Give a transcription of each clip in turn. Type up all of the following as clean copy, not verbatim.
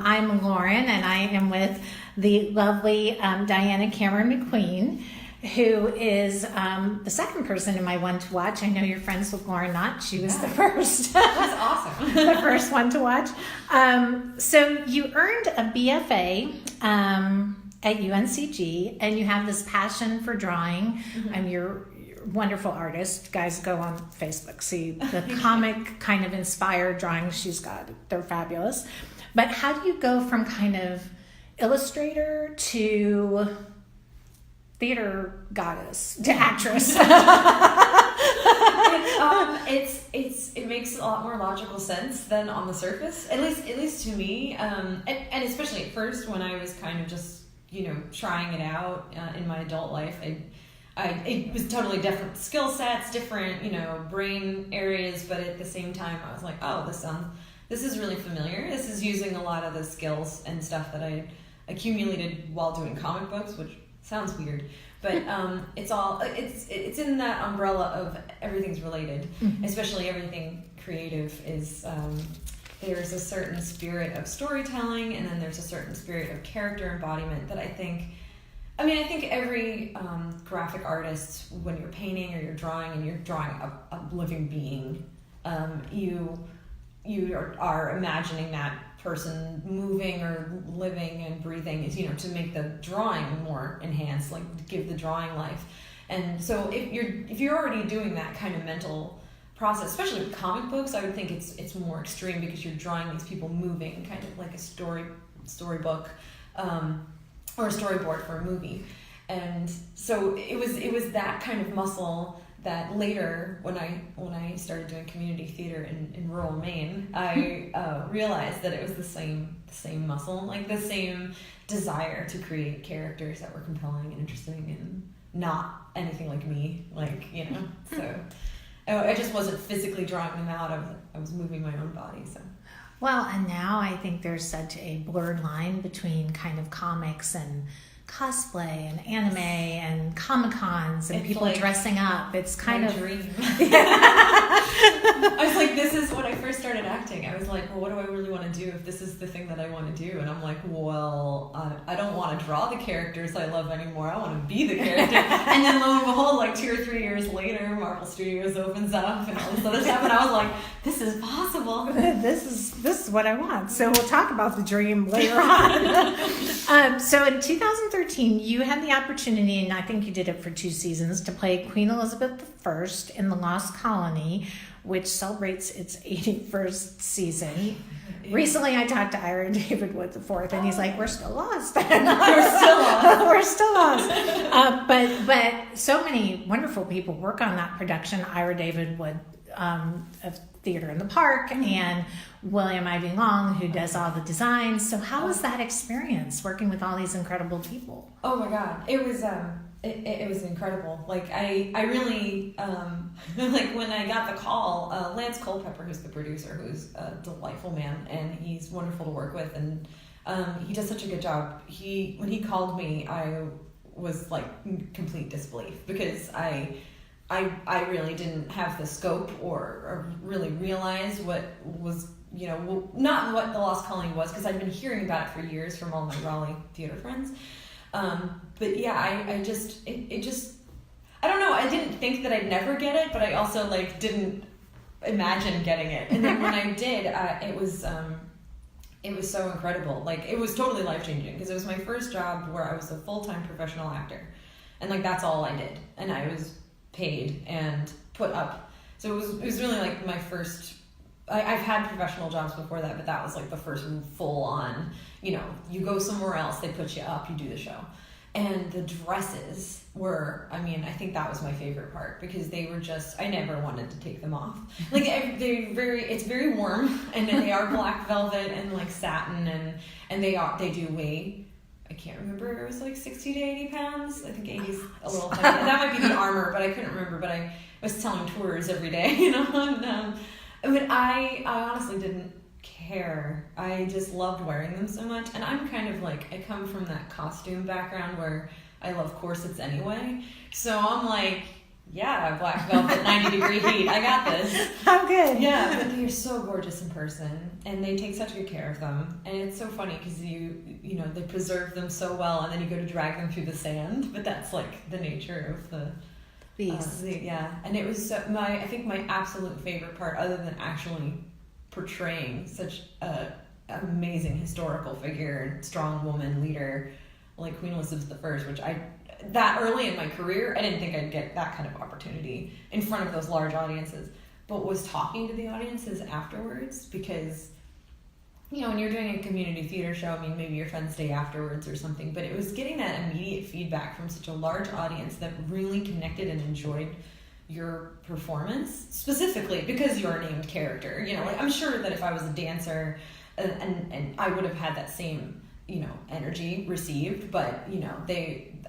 I'm Lauren, and I am with the lovely Diana Cameron McQueen, who is the second person in my one to watch. I know you're friends with Lauren Knott. She was the first. She's awesome. The first one to watch. So you earned a BFA at UNCG, and you have this passion for drawing, and you're a wonderful artist. Guys, go on Facebook, see the comic kind of inspired drawings she's got. They're fabulous. But how do you go from kind of illustrator to theater goddess to actress? It makes a lot more logical sense than on the surface, at least to me, and especially at first when I was kind of just trying it out in my adult life. It was totally different skill sets, different brain areas, but at the same time I was like, oh, this is really familiar. This is using a lot of the skills and stuff that I accumulated while doing comic books, which sounds weird, but it's in that umbrella of everything's related, especially everything creative is there's a certain spirit of storytelling, and then there's a certain spirit of character embodiment that I think every graphic artist, when you're painting or you're drawing and you're drawing a living being, you are imagining that person moving or living and breathing is to make the drawing more enhanced, like to give the drawing life. And so if you're already doing that kind of mental process, especially with comic books, I would think it's more extreme because you're drawing these people moving, kind of like a storybook or a storyboard for a movie. And so it was that kind of muscle that later, when I started doing community theater in rural Maine, I realized that it was the same muscle, like the same desire to create characters that were compelling and interesting and not anything like me, So I just wasn't physically drawing them out. I was moving my own body. So. Well, and now I think there's such a blurred line between kind of comics and cosplay and anime and Comic-Cons and people dressing up. It's kind of dream. I was like, this is when I first started acting. I was like, well, what do I really want to do if this is the thing that I want to do? And I'm like, well, I don't want to draw the characters I love anymore. I want to be the character. And then lo and behold, like 2 or 3 years later, Marvel Studios opens up and all this other stuff, and I was like, this is possible. This is what I want. So we'll talk about the dream later on. So in 2013, you had the opportunity, and I think you did it for 2 seasons, to play Queen Elizabeth I in The Lost Colony, which celebrates its 81st season. Recently, I talked to Ira David Wood IV, and he's like, "We're still lost. We're still lost." But so many wonderful people work on that production. Ira David Wood of Theater in the Park, and William Ivy Long, who does all the designs. So how was that experience working with all these incredible people? Oh my God, it was it was incredible. Like I really like when I got the call, Lance Culpepper, who's the producer, who's a delightful man, and he's wonderful to work with, and he does such a good job. When he called me, I was like in complete disbelief because I really didn't have the scope or really realize what was, not what The Lost Colony was, because I'd been hearing about it for years from all my Raleigh theater friends. But yeah, I don't know, I didn't think that I'd never get it, but I also didn't imagine getting it. And then when I did, it was so incredible. Like, it was totally life-changing because it was my first job where I was a full-time professional actor. And that's all I did. And I was paid and put up. So it was really like my first. I've had professional jobs before that, but that was like the first full on. You go somewhere else, they put you up, you do the show, and the dresses were. I think that was my favorite part because they were just. I never wanted to take them off. It's very warm, and they are black velvet and like satin, and they do weigh. I can't remember, it was like 60 to 80 pounds. I think 80's a little heavy. That might be the armor, but I couldn't remember. But I was telling tours every day, but I honestly didn't care. I just loved wearing them so much. And I'm kind of I come from that costume background where I love corsets anyway. So I'm like, yeah, black velvet, 90-degree heat. I got this. How good. Yeah, but they're so gorgeous in person, and they take such good care of them. And it's so funny because you know, they preserve them so well, and then you go to drag them through the sand. But that's like the nature of the Beast. yeah. And it was I think my absolute favorite part, other than actually portraying such a amazing historical figure and strong woman leader like Queen Elizabeth I, which that early in my career, I didn't think I'd get that kind of opportunity in front of those large audiences, but was talking to the audiences afterwards, because, you know, when you're doing a community theater show, I mean, maybe your friends stay afterwards or something, but it was getting that immediate feedback from such a large audience that really connected and enjoyed your performance, specifically because you're a named character. You know, like, I'm sure that if I was a dancer and I would have had that same, you know, energy received, but, you know,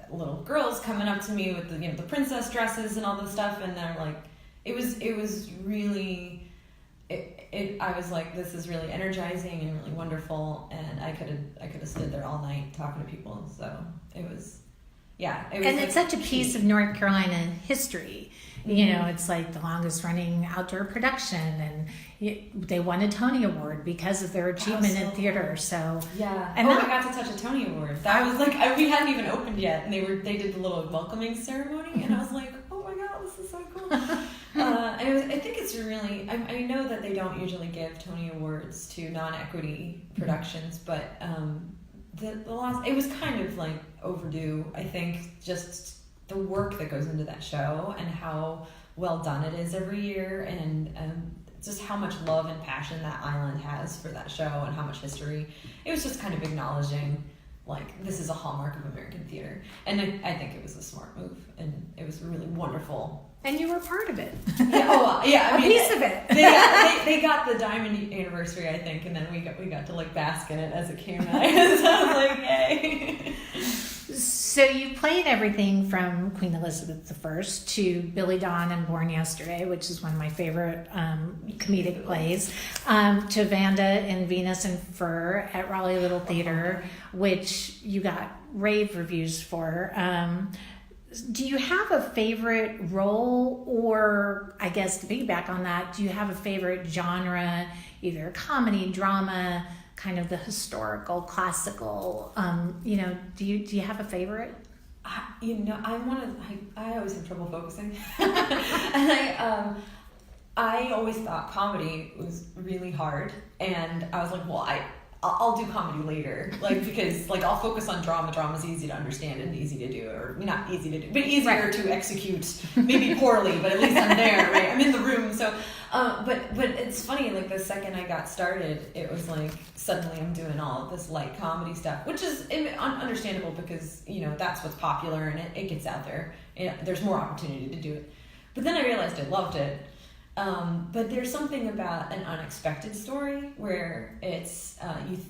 little girls coming up to me with the, you know, the princess dresses and all this stuff, and they're like, it was really, I was like, this is really energizing and really wonderful, and I could have stood there all night talking to people. So it was, yeah, it was, and it's such a piece of North Carolina history. You know, it's like the longest running outdoor production, and they won a Tony Award because of their achievement in theater. So yeah, and I got to touch a Tony Award. That was like, we hadn't even opened yet, and they did the little welcoming ceremony, and I was like, oh my god, this is so cool. And I think it's really, I know that they don't usually give Tony Awards to non-equity productions, but the last, it was kind of like overdue. I think just the work that goes into that show and how well done it is every year, and just how much love and passion that island has for that show and how much history. It was just kind of acknowledging, like, this is a hallmark of American theater. And I think it was a smart move, and it was really wonderful. And you were part of it. Yeah, yeah. I mean, piece of it. They got the diamond anniversary, I think, and then we got to like bask in it as it came out. So I was like, yay. So you played everything from Queen Elizabeth I to Billy Dawn and Born Yesterday, which is one of my favorite comedic plays, to Vanda in Venus and Fur at Raleigh Little Theater, which you got rave reviews for. Do you have a favorite role, or I guess to piggyback on that, do you have a favorite genre, either comedy, drama, kind of the historical, classical, you know, do you have a favorite? You know, I always have trouble focusing. And I always thought comedy was really hard, and I was like, well, I'll do comedy later, like, because like I'll focus on drama. Drama's easy to understand and easy to do, or not easy to do, but easier to execute, maybe poorly, but at least I'm there, right? I'm in the room. So, but it's funny, like the second I got started, it was like suddenly I'm doing all of this light comedy stuff, which is understandable because, you know, that's what's popular and it gets out there. There's more opportunity to do it. But then I realized I loved it. But there's something about an unexpected story where it's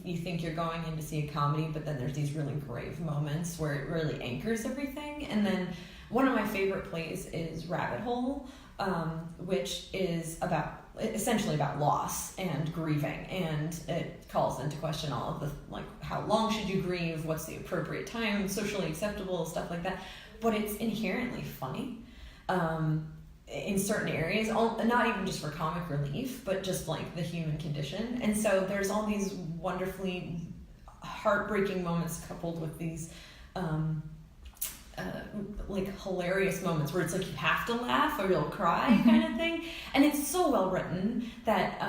you think you're going in to see a comedy, but then there's these really grave moments where it really anchors everything. And then one of my favorite plays is Rabbit Hole, which is essentially about loss and grieving, and it calls into question all of the, like, how long should you grieve, what's the appropriate time, socially acceptable, stuff like that. But it's inherently funny. In certain areas, not even just for comic relief, but just like the human condition. And so there's all these wonderfully heartbreaking moments coupled with these like hilarious moments where it's like you have to laugh or you'll cry kind of thing. And it's so well written that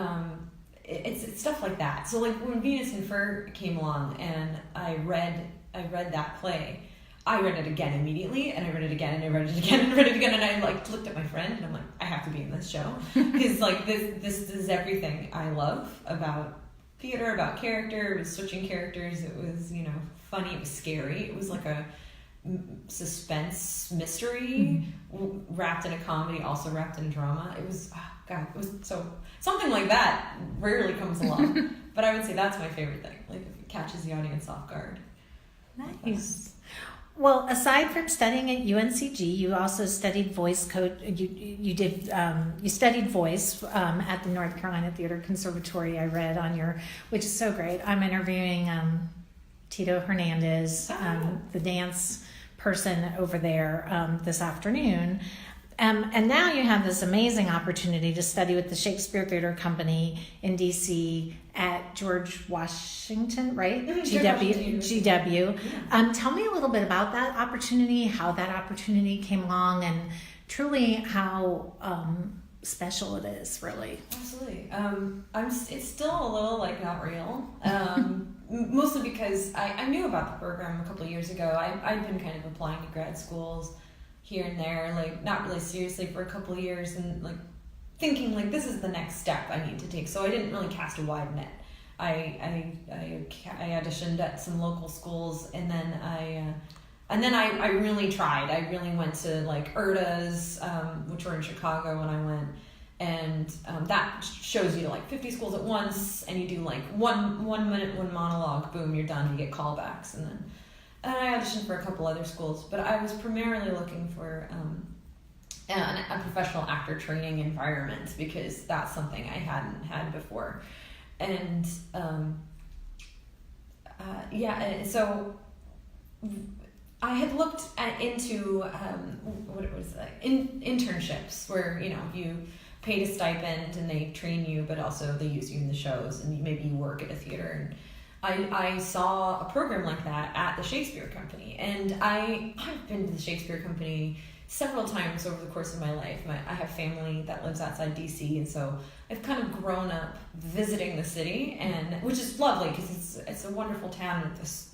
it's stuff like that. So like when Venus and Fur came along and I read that play, I read it again immediately, and I read it again, and I read it again, and I read it again, and I like looked at my friend, and I'm like, I have to be in this show, because like this is everything I love about theater, about character. It was switching characters. It was, you know, funny. It was scary. It was like a suspense mystery wrapped in a comedy, also wrapped in drama. It was, oh God, it was so, something like that rarely comes along, but I would say that's my favorite thing. Like if it catches the audience off guard. Nice. Well, aside from studying at UNCG, you also studied voice coach. You studied voice at the North Carolina Theater Conservatory. I read on your, which is so great. I'm interviewing Tito Hernandez, the dance person over there this afternoon. And now you have this amazing opportunity to study with the Shakespeare Theater Company in DC at George Washington, right? GW. Yeah. Tell me a little bit about that opportunity, how that opportunity came along, and truly how special it is, really. Absolutely. It's still a little like not real. Mostly because I knew about the program a couple of years ago. I'd been kind of applying to grad schools here and there, like not really seriously for a couple of years, and like thinking like this is the next step I need to take. So I didn't really cast a wide net. I auditioned at some local schools, and then I really tried. I really went to like ERDAs, which were in Chicago when I went, and that shows you to like 50 schools at once, and you do like one minute, one monologue, boom, you're done. You get callbacks, and I auditioned for a couple other schools, but I was primarily looking for a professional actor training environment, because that's something I hadn't had before, and so I had looked into what was that, internships, where you paid a stipend and they train you, but also they use you in the shows, and maybe you work at a theater. And I saw a program like that at the Shakespeare Company, and I've been to the Shakespeare Company several times over the course of my life. I have family that lives outside DC, and so I've kind of grown up visiting the city, and which is lovely because it's a wonderful town with this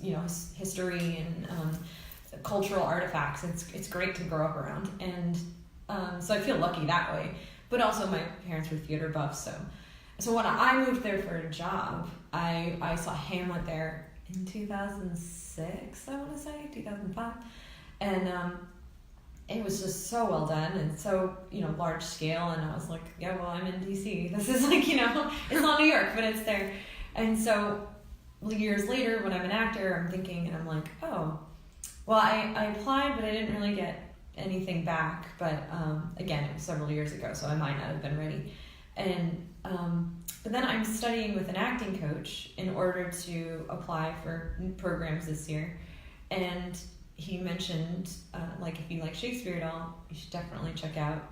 history and cultural artifacts. It's great to grow up around, and so I feel lucky that way. But also my parents were theater buffs, so when I moved there for a job, I saw Hamlet there in 2006, I want to say 2005, and it was just so well done and so large scale, and I was like, yeah, well, I'm in DC. This is like it's not New York, but it's there. And so years later, when I'm an actor, I'm thinking, and I'm like, oh, well, I applied, but I didn't really get anything back. But again, it was several years ago, so I might not have been ready. And but then I'm studying with an acting coach in order to apply for programs this year, and he mentioned like if you like Shakespeare at all, you should definitely check out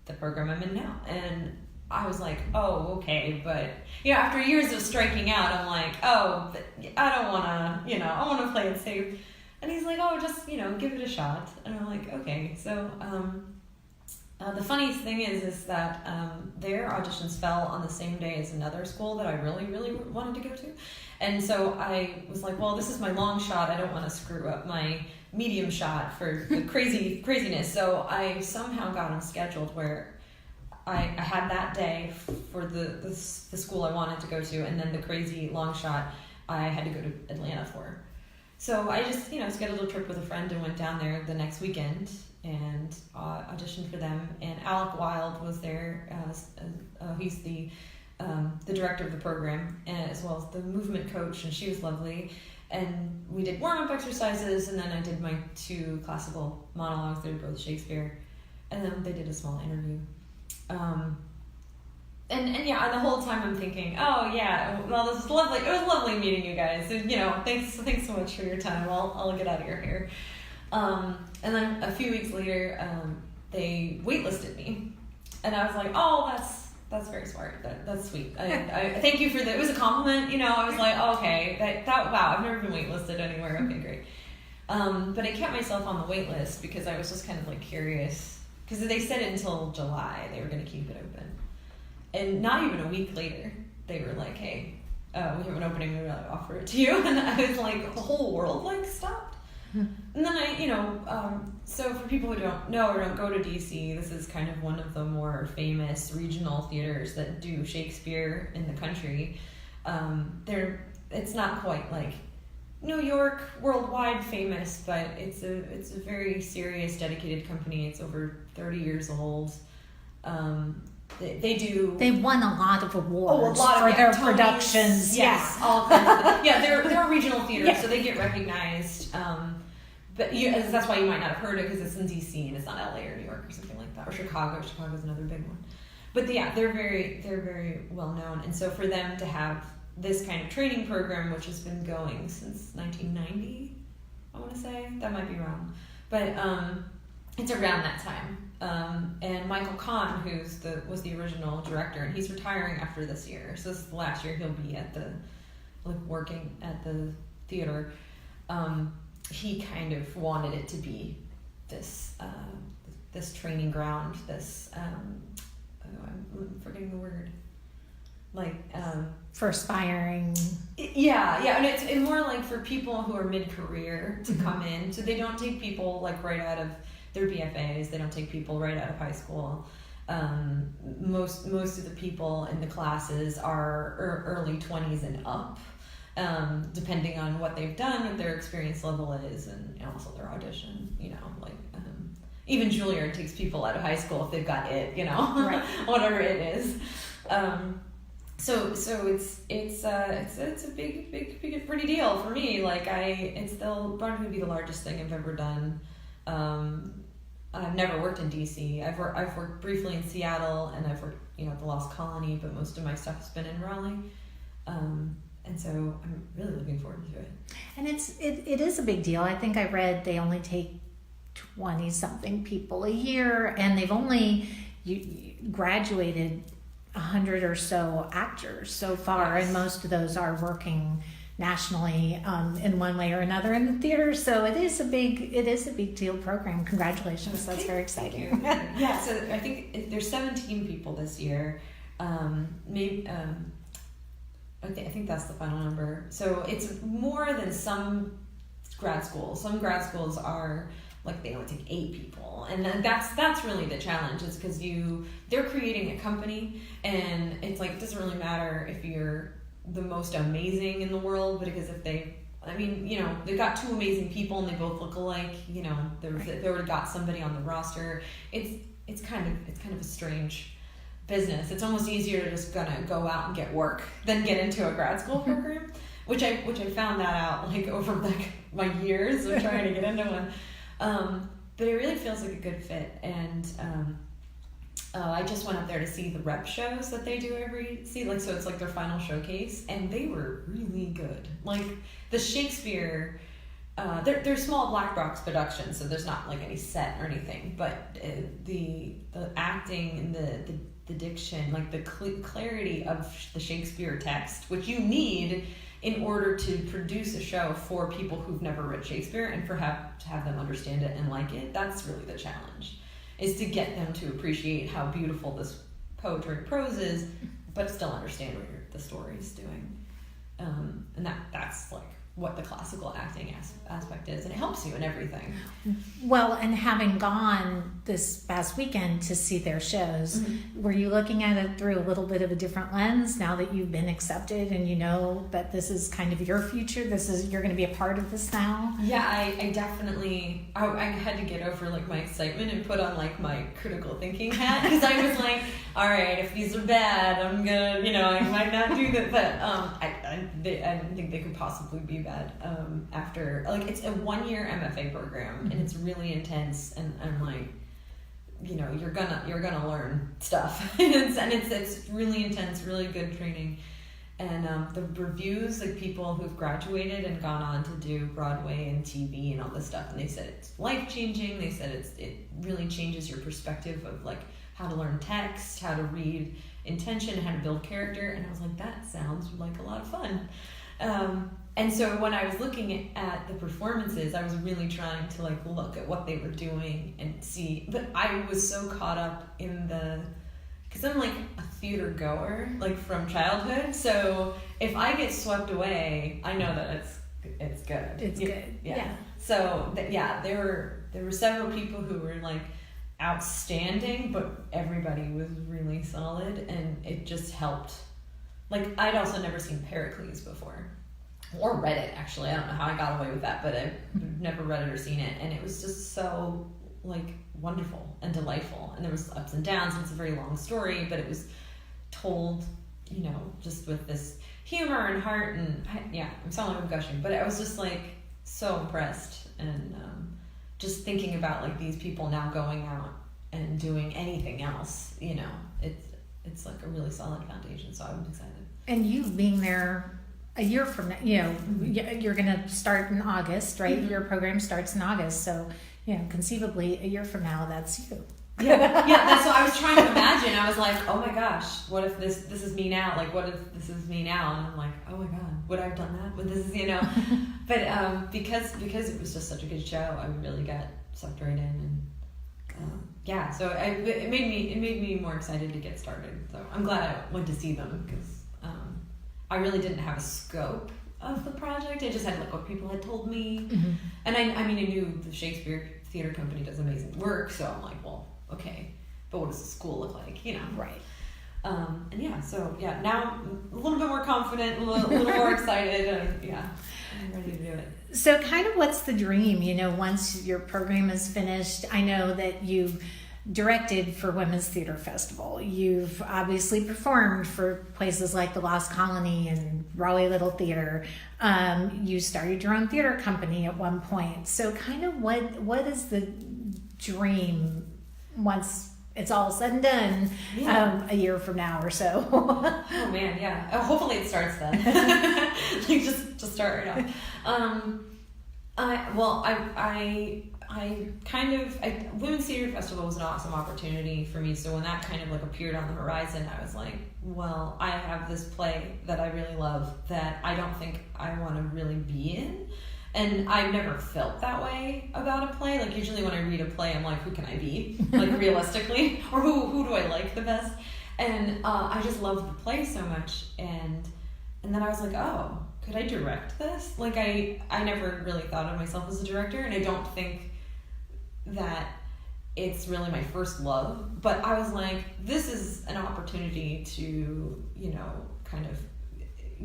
the program I'm in now. And I was like, oh, okay, but after years of striking out, I'm like, oh, but I don't want to, I want to play it safe. And he's like, oh, just give it a shot. And I'm like, okay. So the funny thing is that their auditions fell on the same day as another school that I really, really wanted to go to. And so I was like, well, this is my long shot. I don't want to screw up my medium shot for the craziness. So I somehow got them scheduled where I had that day for the school I wanted to go to, and then the crazy long shot I had to go to Atlanta for. So I just, scheduled a trip with a friend and went down there the next weekend and auditioned for them. And Alec Wilde was there. He's the director of the program, as well as the movement coach, and she was lovely. And we did warm-up exercises, and then I did my 2 classical monologues. They were both Shakespeare. And then they did a small interview. And the whole time I'm thinking, oh yeah, well, this is lovely. It was lovely meeting you guys. And, thanks so much for your time. I'll get out of your hair. And then a few weeks later, they waitlisted me, and I was like, oh, that's very smart. That's sweet. I thank you for that. It was a compliment. I was like, oh, okay, wow, I've never been waitlisted anywhere. Okay, great. But I kept myself on the wait list because I was just kind of like curious, because they said until July they were going to keep it open. And not even a week later, they were like, hey, we have an opening, we're going to offer it to you. And I was like, the whole world stopped. And then so for people who don't know or don't go to DC, this is kind of one of the more famous regional theaters that do Shakespeare in the country. It's not quite like New York worldwide famous, but it's a very serious, dedicated company. It's over 30 years old. They've won a lot of awards for their Tonys, productions. Yes, all kinds of, they're a regional theater, so they get recognized. But that's why you might not have heard it, because it's in DC and it's not LA or New York or something like that, or Chicago. Chicago's another big one. But they're very well known, and so for them to have this kind of training program, which has been going since 1990, I want to say, that might be wrong, but it's around that time. and Michael Kahn, was the original director, and he's retiring after this year. So this is the last year he'll be at working at the theater. He kind of wanted it to be this training ground, I'm forgetting the word. For aspiring. Yeah, and it's more like for people who are mid-career to come in. So they don't take people right out of their BFAs. They don't take people right out of high school. Most of the people in the classes are early 20s and up, depending on what they've done, what their experience level is, and also their audition. Even Juilliard takes people out of high school if they've got it, right. whatever it is. So it's a big pretty deal for me. They'll probably be the largest thing I've ever done. I've never worked in DC. I've worked briefly in Seattle, and I've worked at the Lost Colony, but most of my stuff has been in Raleigh. And so I'm really looking forward to it. And it is a big deal. I think I read they only take 20-something people a year, and they've only graduated 100 or so actors so far, yes. And most of those are working nationally in one way or another in the theater. So it is a big deal program. Congratulations, that's very exciting. Yeah, so I think there's 17 people this year. I think that's the final number. So it's more than some grad schools. Some grad schools are they only take 8 people, and that's really the challenge. Is because they're creating a company, and it's it doesn't really matter if you're the most amazing in the world, but because if they've got 2 amazing people and they both look alike, they already got somebody on the roster. It's kind of a strange business. It's almost easier to just gonna go out and get work than get into a grad school program, which I found that out over my years of trying to get into one. But it really feels like a good fit, and I just went up there to see the rep shows that they do so it's their final showcase, and they were really good. The Shakespeare, they're small black box productions, so there's not any set or anything, but the acting and the diction, the clarity of the Shakespeare text, which you need in order to produce a show for people who've never read Shakespeare and to have them understand it and like it. That's really the challenge, is to get them to appreciate how beautiful this poetry and prose is, but still understand what the story's doing. And that's what the classical acting aspect is, and it helps you in everything. Well, and having gone this past weekend to see their shows, were you looking at it through a little bit of a different lens now that you've been accepted and you know that this is kind of your future? You're going to be a part of this now? Yeah, I definitely, I had to get over my excitement and put on my critical thinking hat, because I was all right, if these are bad, I'm gonna, I might not do that, but I didn't think they could possibly be bad. After it's a 1-year MFA program, and it's really intense, and I'm you're gonna learn stuff, and it's really intense, really good training, and the reviews, people who've graduated and gone on to do Broadway and TV and all this stuff, and they said it's life-changing. They said it really changes your perspective of how to learn text, how to read intention, how to build character, and I was that sounds like a lot of fun. And so when I was looking at the performances, I was really trying to look at what they were doing and see, but I was so caught up in because I'm a theater goer, from childhood, so if I get swept away, I know that it's good. It's good. Yeah. So there were several people who were outstanding, but everybody was really solid, and it just helped. I'd also never seen Pericles before, or read it, actually. I don't know how I got away with that, but I've never read it or seen it, and it was just so wonderful and delightful, and there was ups and downs, and it's a very long story, but it was told just with this humor and heart, and I'm sounding like I'm gushing, but I was just so impressed, and just thinking about these people now going out and doing anything else, it's a really solid foundation, so I'm excited. And you being there a year from now, you're going to start in August, right? Mm-hmm. Your program starts in August, so conceivably a year from now, that's you. Yeah, that's what I was trying to imagine. I was like, oh my gosh, what if this is me now? Like, what if this is me now? And I'm like, oh my god, would I have done that? Would this is, But because it was just such a good show, I really got sucked right in, and so it made me more excited to get started. So I'm glad I went to see them, because I really didn't have a scope of the project. I just had like what people had told me, and I knew the Shakespeare Theater Company does amazing work, so I'm like, well, okay, but what does the school look like, Right. Now I'm a little bit more confident, a little more excited, and I'm ready to do it. So kind of what's the dream, once your program is finished? I know that you've directed for Women's Theater Festival. You've obviously performed for places like the Lost Colony and Raleigh Little Theater. You started your own theater company at one point. So kind of what is the dream once it's all said and done, a year from now or so? Oh man, yeah. Hopefully it starts then. Like just start right off. Women's Theater Festival was an awesome opportunity for me. So when that kind of like appeared on the horizon, I was like, well, I have this play that I really love that I don't think I want to really be in. And I've never felt that way about a play. Like usually when I read a play, I'm like, who can I be? Like realistically, or who do I like the best? And I just loved the play so much. And then I was like, oh, could I direct this? Like I never really thought of myself as a director, and I don't think that it's really my first love. But I was like, this is an opportunity to, kind of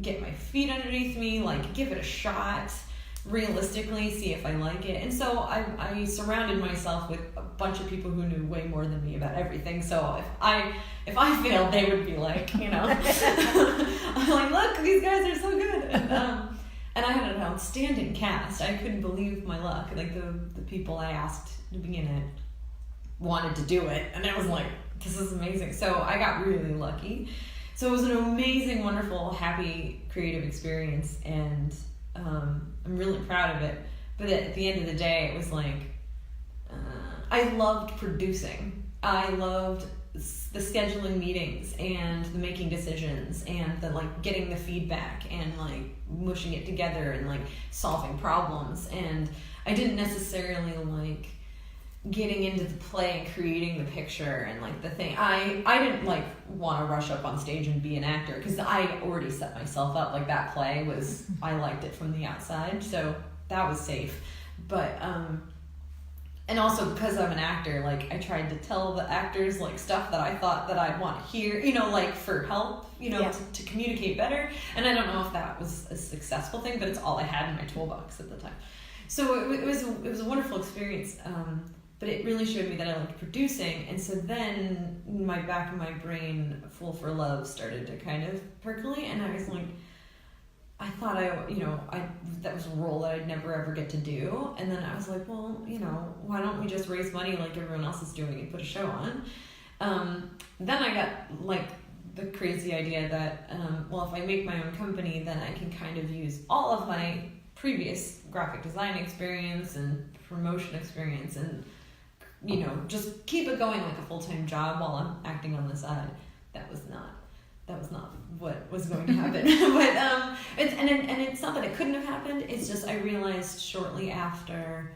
get my feet underneath me, like give it a shot. Realistically, see if I like it. And so I surrounded myself with a bunch of people who knew way more than me about everything. So if I failed, they would be like, I'm like, look, these guys are so good. And I had an outstanding cast. I couldn't believe my luck. Like the people I asked to be in it wanted to do it, and I was like, this is amazing. So I got really lucky. So it was an amazing, wonderful, happy, creative experience, and I'm really proud of it. But at the end of the day, it was like, I loved producing. I loved the scheduling meetings and the making decisions and the like getting the feedback and like mushing it together and like solving problems. And I didn't necessarily like getting into the play and creating the picture and like the thing. I didn't like want to rush up on stage and be an actor, because I already set myself up. Like that play was, I liked it from the outside, so that was safe. But and also because I'm an actor, like I tried to tell the actors like stuff that I thought that I'd want to hear, like for help, to communicate better. And I don't know if that was a successful thing, but it's all I had in my toolbox at the time. So it was a wonderful experience. But it really showed me that I liked producing. And so then my back of my brain, Fool for Love, started to kind of percolate. And I was like, I thought that was a role that I'd never ever get to do. And then I was like, well, why don't we just raise money like everyone else is doing and put a show on? Then I got like the crazy idea that, if I make my own company, then I can kind of use all of my previous graphic design experience and promotion experience and just keep it going like a full-time job while I'm acting on the side. That was not what was going to happen. But it's not that it couldn't have happened. It's just I realized shortly after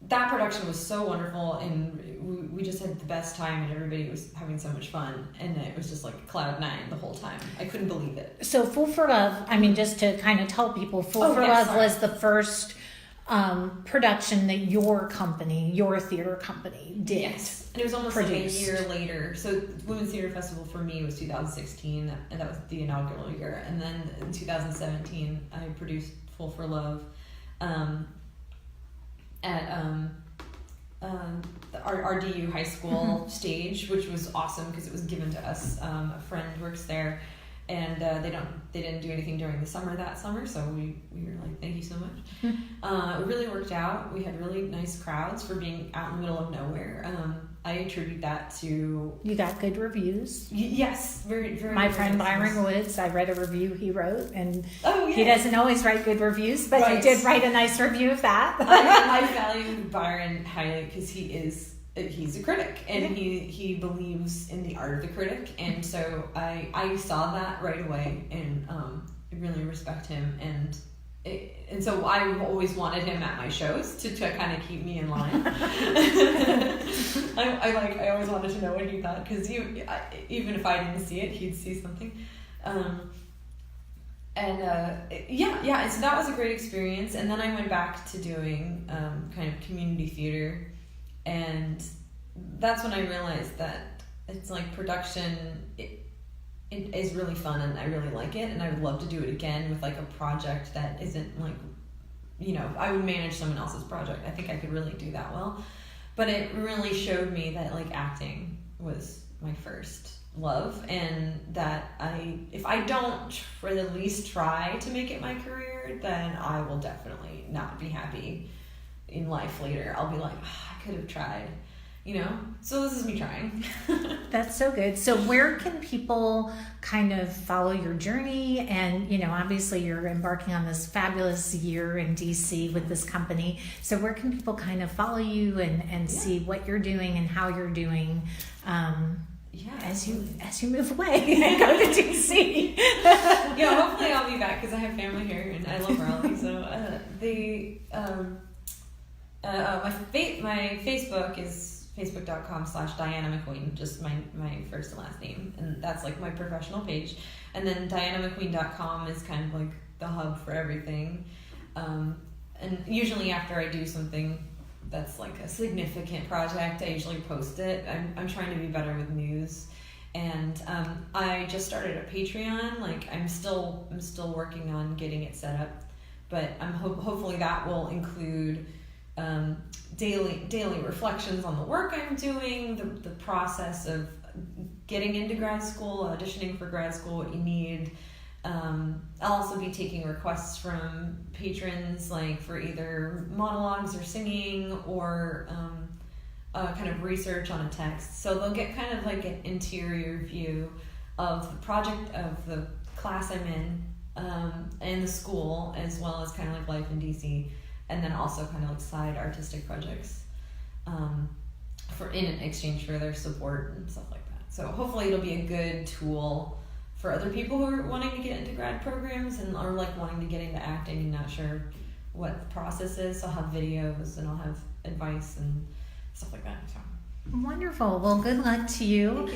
that production was so wonderful, and we just had the best time, and everybody was having so much fun, and it was just like cloud nine the whole time. I couldn't believe it. So Fool for Love, just to kind of tell people, Fool for Love was the first production that your theater company did. Yes, and it was almost like a year later. So Women's Theater Festival for me was 2016, and that was the inaugural year. And then in 2017, I produced Fool for Love at the RDU high school stage, which was awesome because it was given to us. A friend works there. And they didn't do anything during the summer that summer, so we were like, thank you so much. It really worked out. We had really nice crowds for being out in the middle of nowhere. I attribute that to... You got good reviews. Yes, very, very. My friend Byron Woods, I read a review he wrote, and yes. He doesn't always write good reviews, but he did write a nice review of that. I value Byron highly because he is he's a critic, and he believes in the art of the critic, and so I saw that right away, and I really respect him, and so I always wanted him at my shows to kind of keep me in line. I always wanted to know what he thought, because even if I didn't see it, he'd see something. So that was a great experience. And then I went back to doing kind of community theater, and that's when I realized that it's like production. It is really fun, and I really like it, and I would love to do it again with like a project that isn't like, I would manage someone else's project. I think I could really do that well. But it really showed me that like acting was my first love, and that if I don't for the least try to make it my career, then I will definitely not be happy in life later. I'll be like, I could have tried. So this is me trying. That's so good. So where can people kind of follow your journey? And, obviously you're embarking on this fabulous year in DC with this company. So where can people kind of follow you and see what you're doing and how you're doing as you move away and go to DC? Hopefully I'll be back, because I have family here and I love Raleigh. So my Facebook is facebook.com/Diana McQueen, just my first and last name, and that's like my professional page. And then DianaMcQueen.com is kind of like the hub for everything. And usually after I do something that's like a significant project, I usually post it. I'm trying to be better with news, and I just started a Patreon. Like I'm still working on getting it set up, but I'm hopefully that will include daily reflections on the work I'm doing, the process of getting into grad school, auditioning for grad school, what you need. I'll also be taking requests from patrons, like for either monologues or singing, or kind of research on a text. So they'll get kind of like an interior view of the project, of the class I'm in, and the school, as well as kind of like life in DC. And then also kind of like side artistic projects in exchange for their support and stuff like that. So hopefully it'll be a good tool for other people who are wanting to get into grad programs and are like wanting to get into acting and not sure what the process is. So I'll have videos and I'll have advice and stuff like that. So. Wonderful. Well, good luck to you.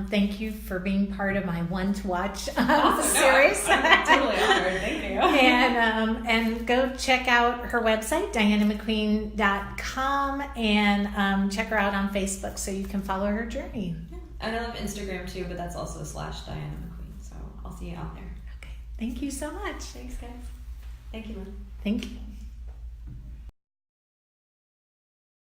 Thank you for being part of my one to watch series. I'm totally honored. Thank you. And go check out her website, DianaMcQueen.com, and check her out on Facebook so you can follow her journey. Yeah. And I love Instagram too, but that's also /Diana McQueen. So I'll see you out there. Okay. Thank you so much. Thanks, guys. Thank you, Lynn. Thank you.